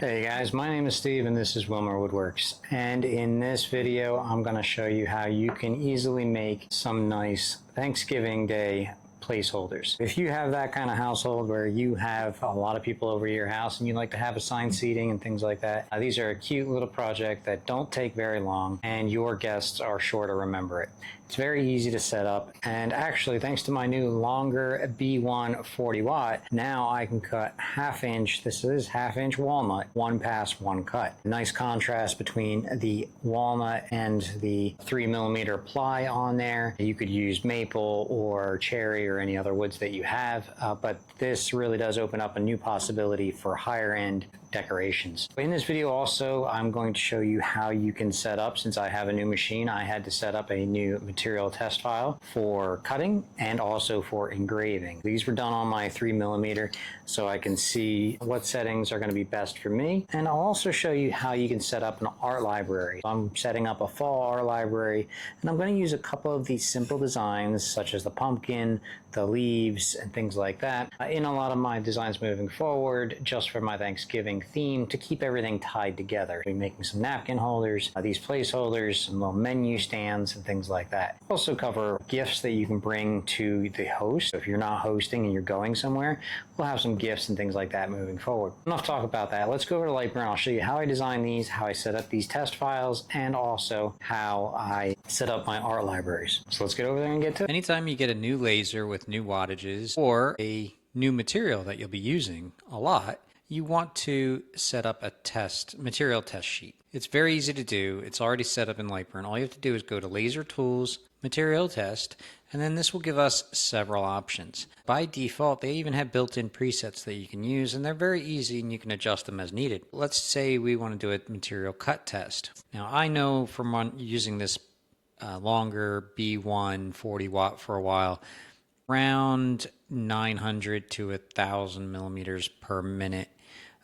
Hey guys, my name is Steve and this is Wilmer Woodworks, and in this video I'm going to show you how you can easily make some nice Thanksgiving Day placeholders. If you have that kind of household where you have a lot of people over your house and you like to have assigned seating and things like that, these are a cute little project that don't take very long and your guests are sure to remember it. It's very easy to set up, and actually thanks to my new longer B1 40 watt, now I can cut half-inch, this is half-inch walnut, one pass, one cut. Nice contrast between the walnut and the 3mm ply on there. You could use maple or cherry or any other woods that you have, but this really does open up a new possibility for higher end decorations. In this video also, I'm going to show you how you can set up, since I have a new machine, I had to set up a new material test file for cutting and also for engraving. These were done on my 3mm so I can see what settings are going to be best for me. And I'll also show you how you can set up an art library. I'm setting up a fall art library, and I'm going to use a couple of these simple designs such as the pumpkin, the leaves, and things like that in a lot of my designs moving forward, just for my Thanksgiving theme, to keep everything tied together. I'll be making some napkin holders, these placeholders, some little menu stands, and things like that. Also cover gifts that you can bring to the host. If you're not hosting and you're going somewhere, we'll have some gifts and things like that moving forward. Enough talk about that. Let's go over to LightBurn. I'll show you how I design these, how I set up these test files, and also how I set up my art libraries. So let's get over there and get to it. Anytime you get a new laser with new wattages or a new material that you'll be using a lot, you want to set up a material test sheet. It's very easy to do. It's already set up in LightBurn. All you have to do is go to Laser Tools, Material Test, and then this will give us several options. By default, they even have built-in presets that you can use, and they're very easy and you can adjust them as needed. Let's say we want to do a material cut test. Now, I know from using this longer B1 40 watt for a while, around 900 to 1,000 millimeters per minute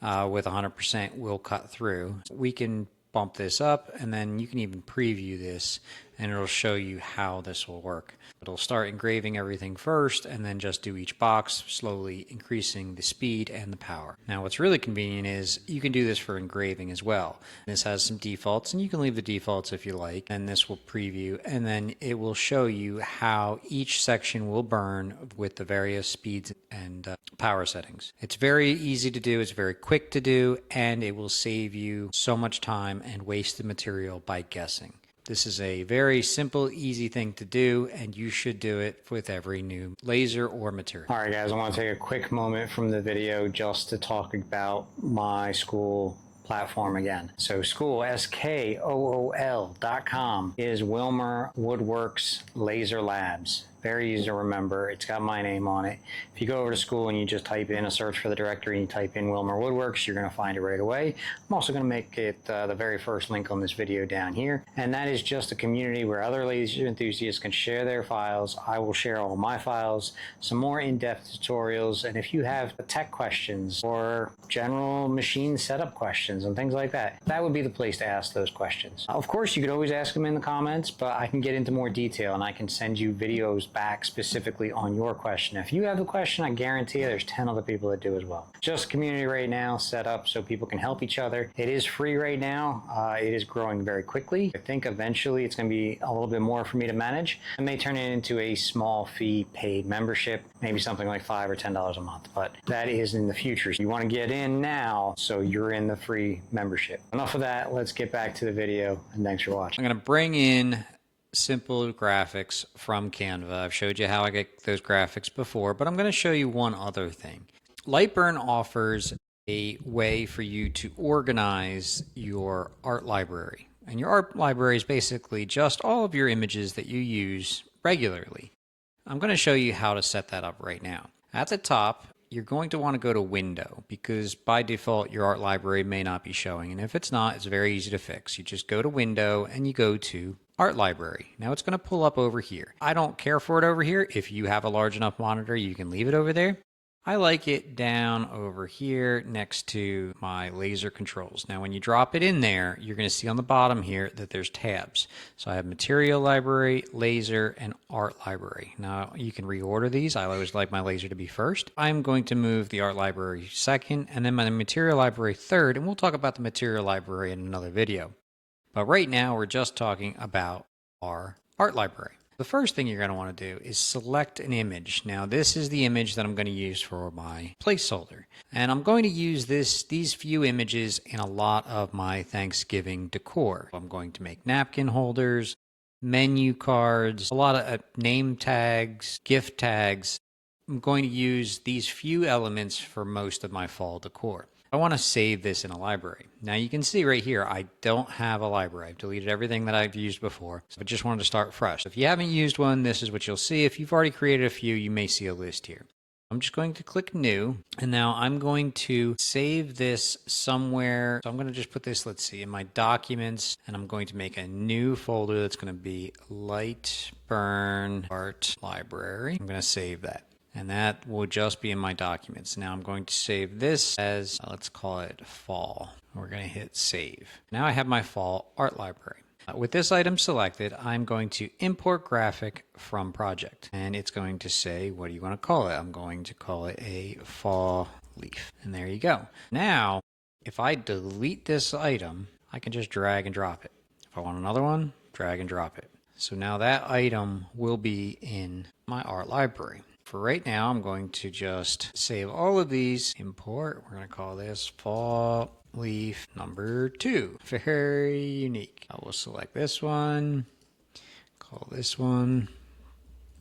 with 100% will cut through. We can bump this up, and then you can even preview this and it'll show you how this will work. It'll start engraving everything first and then just do each box, slowly increasing the speed and the power. Now what's really convenient is you can do this for engraving as well. This has some defaults, and you can leave the defaults if you like, and this will preview, and then it will show you how each section will burn with the various speeds and power settings. It's very easy to do, it's very quick to do, and it will save you so much time and wasted material by guessing. This is a very simple, easy thing to do, and you should do it with every new laser or material. All right, guys, I want to take a quick moment from the video just to talk about my school platform again. So school, SKOOL.com, is Wilmer Woodworks Laser Labs. Very easy to remember. It's got my name on it. If you go over to school and you just type in a search for the directory and you type in Wilmer Woodworks, you're going to find it right away. I'm also going to make it the very first link on this video down here. And that is just a community where other laser enthusiasts can share their files. I will share all my files, some more in-depth tutorials, and if you have tech questions or general machine setup questions and things like that, that would be the place to ask those questions. Of course, you could always ask them in the comments, but I can get into more detail and I can send you videos back specifically on your question. If you have a question, I guarantee you there's 10 other people that do as well. Just community right now set up so people can help each other. It is free right now. It is growing very quickly. I think eventually it's going to be a little bit more for me to manage. I may turn it into a small fee paid membership, maybe something like $5 or $10 a month, but that is in the future. So you want to get in now so you're in the free membership. Enough of that. Let's get back to the video, and thanks for watching. I'm going to bring in simple graphics from Canva. I've showed you how I get those graphics before, but I'm going to show you one other thing. LightBurn offers a way for you to organize your art library. And your art library is basically just all of your images that you use regularly. I'm going to show you how to set that up right now. At the top, you're going to want to go to Window, because by default your art library may not be showing, and if it's not, it's very easy to fix. You just go to Window and you go to Art Library. Now it's going to pull up over here. I don't care for it over here. If you have a large enough monitor, you can leave it over there. I like it down over here next to my laser controls. Now when you drop it in there, you're going to see on the bottom here that there's tabs. So I have material library, laser, and art library. Now you can reorder these. I always like my laser to be first. I'm going to move the art library second, and then my material library third, and we'll talk about the material library in another video. But right now we're just talking about our art library. The first thing you're going to want to do is select an image. Now this is the image that I'm going to use for my placeholder. And I'm going to use these few images in a lot of my Thanksgiving decor. I'm going to make napkin holders, menu cards, a lot of name tags, gift tags. I'm going to use these few elements for most of my fall decor. I want to save this in a library. Now you can see right here, I don't have a library. I've deleted everything that I've used before, so I just wanted to start fresh. If you haven't used one, this is what you'll see. If you've already created a few, you may see a list here. I'm just going to click new, and now I'm going to save this somewhere. So I'm going to just put this, let's see, in my documents, and I'm going to make a new folder that's going to be LightBurn Art Library. I'm going to save that. And that will just be in my documents. Now I'm going to save this as, let's call it fall. We're going to hit save. Now I have my fall art library. With this item selected, I'm going to import graphic from project. And it's going to say, what do you want to call it? I'm going to call it a fall leaf. And there you go. Now, if I delete this item, I can just drag and drop it. If I want another one, drag and drop it. So now that item will be in my art library. For right now, I'm going to just save all of these, import, we're going to call this fall leaf number 2. Very unique. I will select this one, call this one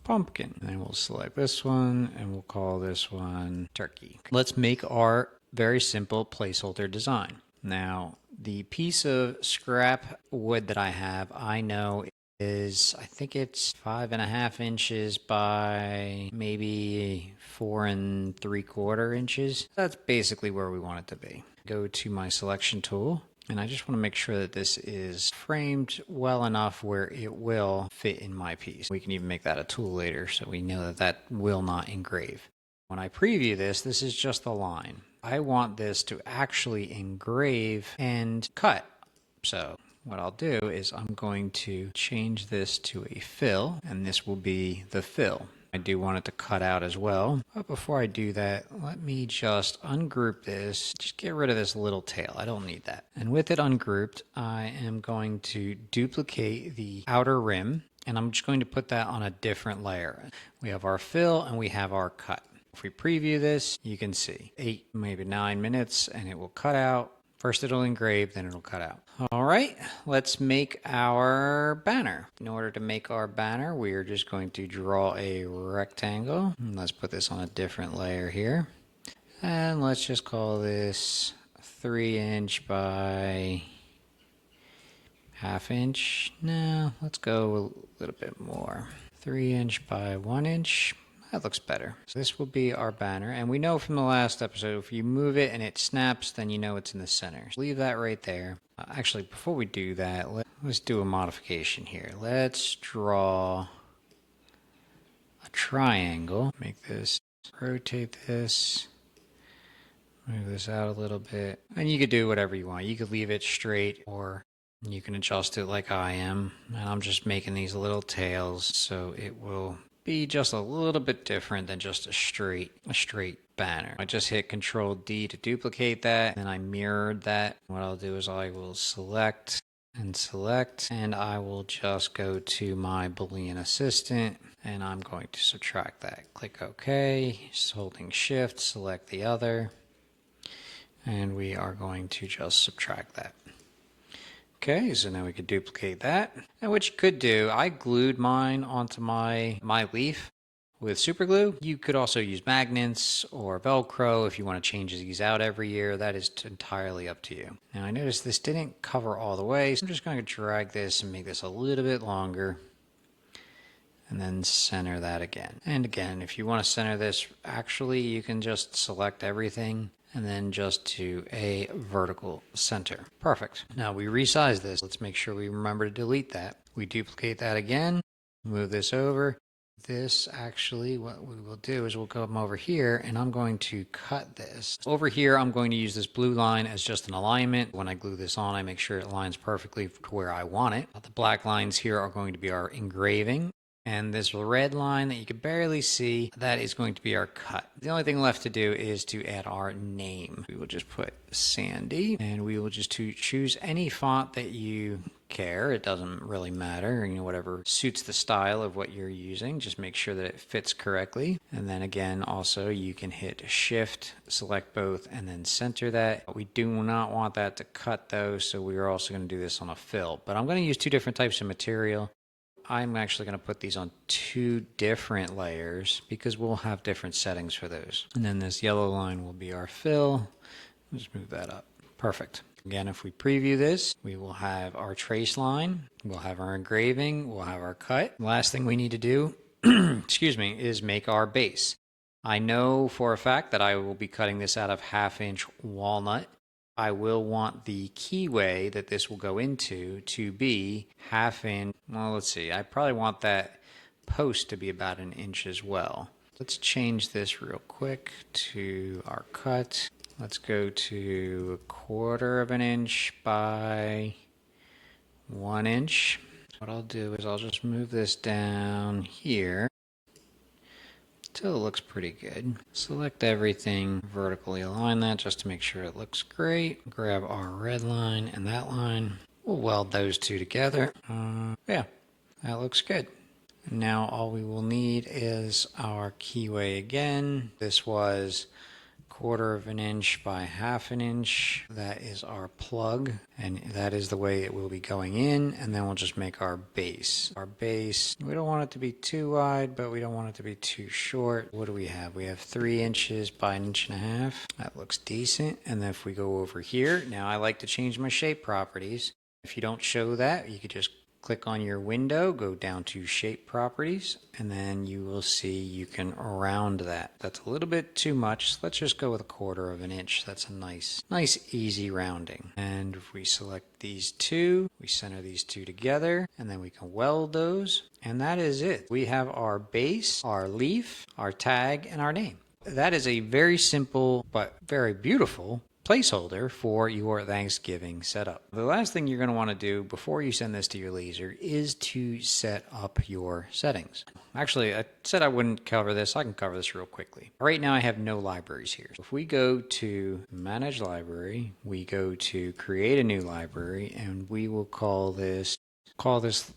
pumpkin, and then we'll select this one and we'll call this one turkey. Let's make our very simple placeholder design. Now, the piece of scrap wood that I have, I know I think it's 5.5 inches by maybe 4 3/4 inches. That's basically where we want it to be. Go to my selection tool, and I just want to make sure that this is framed well enough where it will fit in my piece. We can even make that a tool later so we know that that will not engrave. When I preview this, this is just the line. I want this to actually engrave and cut. So what I'll do is I'm going to change this to a fill, and this will be the fill. I do want it to cut out as well. But before I do that, let me just ungroup this. Just get rid of this little tail. I don't need that. And with it ungrouped, I am going to duplicate the outer rim, and I'm just going to put that on a different layer. We have our fill and we have our cut. If we preview this, you can see 8, maybe 9 minutes, and it will cut out. First it'll engrave, then it'll cut out. All right, let's make our banner. In order to make our banner, we are just going to draw a rectangle. And let's put this on a different layer here. And let's just call this 3 inch by 1/2 inch. No, let's go a little bit more. 3 inch by 1 inch. That looks better. So this will be our banner, and we know from the last episode, if you move it and it snaps, then you know it's in the center. So leave that right there. Actually, before we do that, let's do a modification here. Let's draw a triangle. Make this, rotate this, move this out a little bit. And you could do whatever you want. You could leave it straight, or you can adjust it like I am. And I'm just making these little tails so it will be just a little bit different than just a straight banner. I just hit Control D to duplicate that, and I mirrored that. What I'll do is I will select, and I will just go to my Boolean assistant, and I'm going to subtract that. Click OK, just holding Shift, select the other, and we are going to just subtract that. Okay, so now we could duplicate that. And what you could do, I glued mine onto my leaf with super glue. You could also use magnets or Velcro if you want to change these out every year. That is entirely up to you. Now I noticed this didn't cover all the way, so I'm just going to drag this and make this a little bit longer. And then center that again. And again, if you want to center this, actually you can just select everything and then just to a vertical center. Perfect. Now we resize this. Let's make sure we remember to delete that. We duplicate that again, move this over. this actually, what we will do is we'll come over here and I'm going to cut this. Over here, I'm going to use this blue line as just an alignment. When I glue this on, I make sure it aligns perfectly to where I want it. The black lines here are going to be our engraving. And this red line that you can barely see, that is going to be our cut. The only thing left to do is to add our name. We will just put Sandy, and we will just choose any font that you care. It doesn't really matter, whatever suits the style of what you're using. Just make sure that it fits correctly. And then again, also you can hit Shift, select both, and then center that. We do not want that to cut though, so we are also going to do this on a fill. But I'm going to use two different types of material. I'm actually going to put these on two different layers because we'll have different settings for those. And then this yellow line will be our fill. Just move that up. Perfect. Again, if we preview this, we will have our trace line, we'll have our engraving, we'll have our cut. The last thing we need to do, excuse me, is make our base. I know for a fact that I will be cutting this out of 1/2-inch walnut. I will want the keyway that this will go into to be 1/2 inch. Well, let's see. I probably want that post to be about 1 inch as well. Let's change this real quick to our cut. Let's go to 1/4 inch by 1 inch. What I'll do is I'll just move this down here till it looks pretty good. Select everything, vertically align that just to make sure it looks great. Grab our red line and that line. We'll weld those two together. Yeah, that looks good. Now all we will need is our keyway again. This was 1/4 inch by 1/2 inch. That is our plug, and that is the way it will be going in. And then we'll just make our base. Our base, we don't want it to be too wide, but we don't want it to be too short. What do we have? We have 3 inches by 1.5 inches. That looks decent. And then if we go over here, now I like to change my shape properties. If you don't show that, you could just click on your window, go down to shape properties, and then you will see you can round that. That's a little bit too much. So let's just go with 1/4 inch. That's a nice easy rounding. And if we select these two, we center these two together, and then we can weld those. And that is it. We have our base, our leaf, our tag, and our name. That is a very simple but very beautiful placeholder for your Thanksgiving setup. The last thing you're going to want to do before you send this to your laser is to set up your settings. Actually, I said I wouldn't cover this. I can cover this real quickly. Right now I have no libraries here. If we go to Manage Library, we go to Create a New Library, and we will call this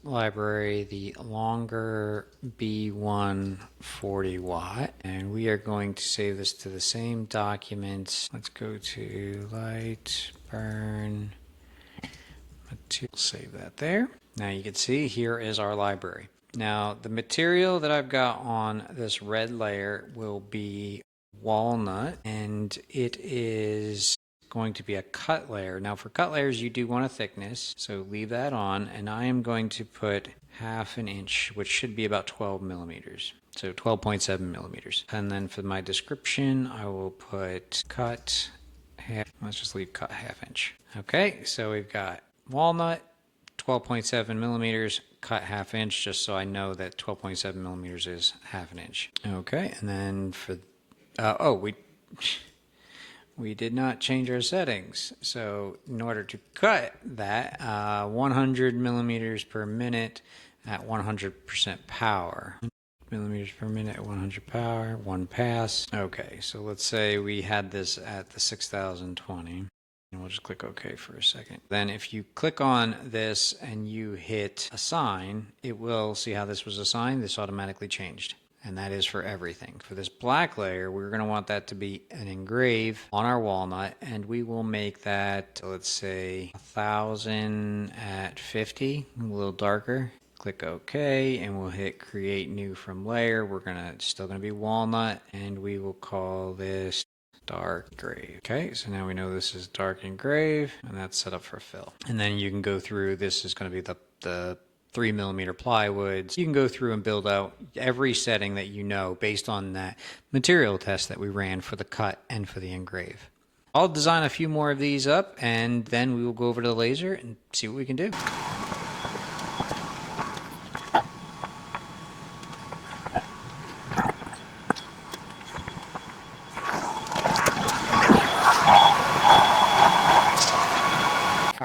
library the longer B1 40 watt, and we are going to save this to the same documents. Let's go to LightBurn. Save that there. Now you can see here is our library. Now the material that I've got on this red layer will be walnut, and it is going to be a cut layer. Now for cut layers you do want a thickness, so leave that on, and I am going to put 1/2 inch, which should be about 12 millimeters, so 12.7 millimeters. And then for my description I will put cut half, let's just leave cut 1/2 inch. Okay, so we've got walnut, 12.7 millimeters, cut 1/2 inch, just so I know that 12.7 millimeters is 1/2 inch. Okay, and then for we did not change our settings. So in order to cut that, 100 millimeters per minute at 100% power. Millimeters per minute at 100 power, 1 pass. Okay, so let's say we had this at the 6020. And we'll just click OK for a second. Then if you click on this and you hit assign, it will see how this was assigned. This automatically changed. And that is for everything. For this black layer, we're going to want that to be an engrave on our walnut, and we will make that, let's say, 1000 at 50, a little darker. Click OK, and we'll hit create new from layer. We're still going to be walnut, and we will call this dark engrave. Okay, so now we know this is dark engrave, and that's set up for fill. And then you can go through, this is going to be the 3 millimeter plywoods. You can go through and build out every setting that you know based on that material test that we ran for the cut and for the engrave. I'll design a few more of these up, and then we will go over to the laser and see what we can do.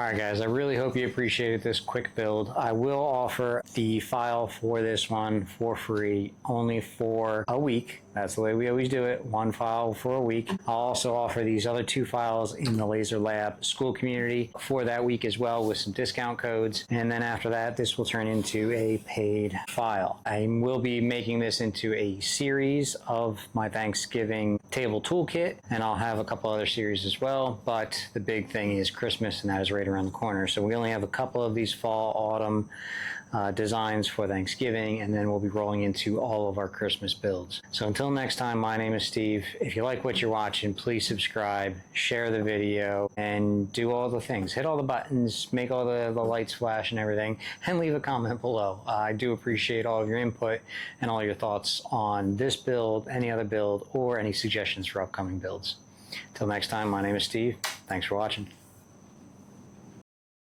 Alright guys, I really hope you appreciated this quick build. I will offer the file for this one for free, only for a week. That's the way we always do it, one file for a week. I'll also offer these other 2 files in the Laser Lab school community for that week as well with some discount codes. And then after that, this will turn into a paid file. I will be making this into a series of my Thanksgiving table toolkit, and I'll have a couple other series as well. But the big thing is Christmas, and that is right around the corner. So we only have a couple of these fall, autumn designs for Thanksgiving, and then we'll be rolling into all of our Christmas builds. So until next time, my name is Steve. If you like what you're watching, please subscribe, share the video, and do all the things. Hit all the buttons, make all the lights flash and everything, and leave a comment below. I do appreciate all of your input and all your thoughts on this build, any other build, or any suggestions for upcoming builds. Until next time, my name is Steve. Thanks for watching.